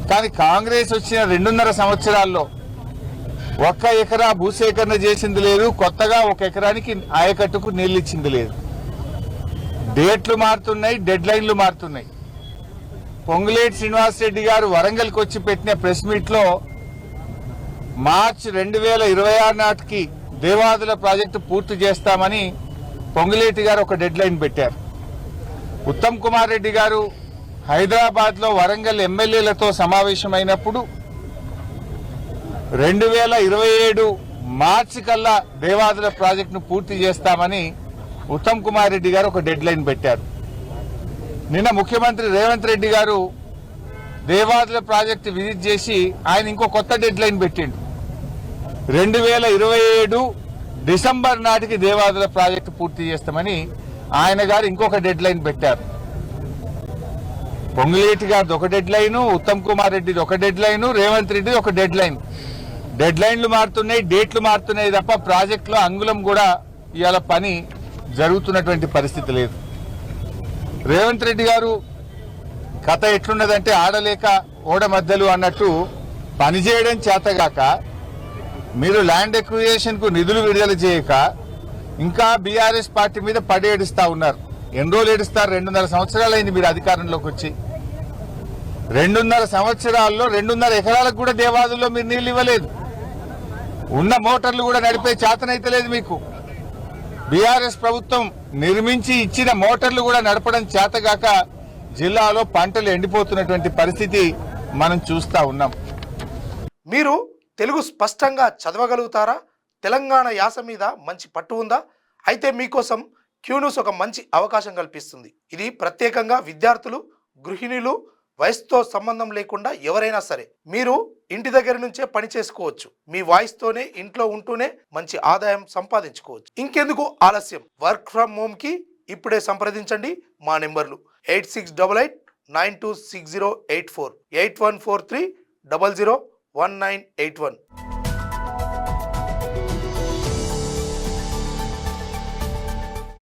కానీ కాంగ్రెస్ వచ్చిన 2.5 సంవత్సరాల్లో 1 ఎకరా భూసేకరణ చేసింది లేదు, కొత్తగా 1 ఎకరానికి ఆయకట్టుకు నీళ్ళు ఇచ్చింది లేదు. డేట్లు మారుతున్నాయి, డెడ్ లైన్లు మారుతున్నాయి. పొంగులేటి శ్రీనివాసరెడ్డి గారు వరంగల్కి వచ్చి పెట్టిన ప్రెస్ మీట్లో మార్చి 2026 నాటికి దేవాదుల ప్రాజెక్టు పూర్తి చేస్తామని పొంగులేటి గారు ఒక డెడ్ లైన్ పెట్టారు. ఉత్తమ్ కుమార్ రెడ్డి గారు హైదరాబాద్లో వరంగల్ ఎమ్మెల్యేలతో సమావేశమైనప్పుడు 2027 మార్చి కల్లా దేవాదుల ప్రాజెక్టును పూర్తి చేస్తామని ఉత్తమ్ కుమార్ రెడ్డి గారు ఒక డెడ్ లైన్ పెట్టారు. నిన్న ముఖ్యమంత్రి రేవంత్ రెడ్డి గారు దేవాదుల ప్రాజెక్టు విజిట్ చేసి ఆయన ఇంకో కొత్త డెడ్ లైన్ పెట్టిండు. 2027 డిసెంబర్ నాటికి దేవాదుల ప్రాజెక్టు పూర్తి చేస్తామని ఆయన గారు ఇంకొక డెడ్ లైన్ పెట్టారు. పొంగులేటి గారిది ఒక డెడ్ లైను, ఉత్తమ్ కుమార్ రెడ్డిది ఒక డెడ్ లైను, రేవంత్ రెడ్డిది ఒక డెడ్ లైన్. డెడ్ లైన్లు మారుతున్నాయి, డేట్లు మారుతున్నాయి తప్ప ప్రాజెక్టులో అంగుళం కూడా ఇవాళ పని జరుగుతున్నటువంటి పరిస్థితి లేదు. రేవంత్ రెడ్డి గారు కథ ఎట్లున్నదంటే ఆడలేక ఓడ మధ్యలు అన్నట్టు పనిచేయడం చేతగాక మీరు ల్యాండ్ ఎక్విజిషన్ కు నిధులు విడుదల చేయక ఇంకా బీఆర్ఎస్ పార్టీ మీద పడేడుస్తా ఉన్నారు. ఎన్ని రోజులు ఏడుస్తారు? 2.5 సంవత్సరాలైంది మీరు అధికారంలోకి వచ్చి. 2.5 సంవత్సరాల్లో 2.5 ఎకరాలకు కూడా దేవాదుల్లో మీరు నీళ్లు ఇవ్వలేదు. ఉన్న మోటార్లు కూడా నడిపే చేతనైతే లేదు మీకు. బీఆర్ఎస్ ప్రభుత్వం నిర్మించి ఇచ్చిన మోటార్లు కూడా నడపడం చేతగాక జిల్లాలో పంటలు ఎండిపోతున్నటువంటి పరిస్థితి మనం చూస్తా ఉన్నాం. మీరు తెలుగు స్పష్టంగా చదవగలుగుతారా? తెలంగాణ యాస మీద మంచి పట్టు ఉందా? అయితే మీకోసం క్యూన్యూస్ ఒక మంచి అవకాశం కల్పిస్తుంది. ఇది ప్రత్యేకంగా విద్యార్థులు, గృహిణులు, వయసుతో సంబంధం లేకుండా ఎవరైనా సరే మీరు ఇంటి దగ్గర నుంచే పని చేసుకోవచ్చు. మీ వాయిస్తోనే ఇంట్లో ఉంటూనే మంచి ఆదాయం సంపాదించుకోవచ్చు. ఇంకెందుకు ఆలస్యం? వర్క్ ఫ్రమ్ హోమ్ కి ఇప్పుడే సంప్రదించండి. మా నెంబర్లు 8688926084, 8143001981.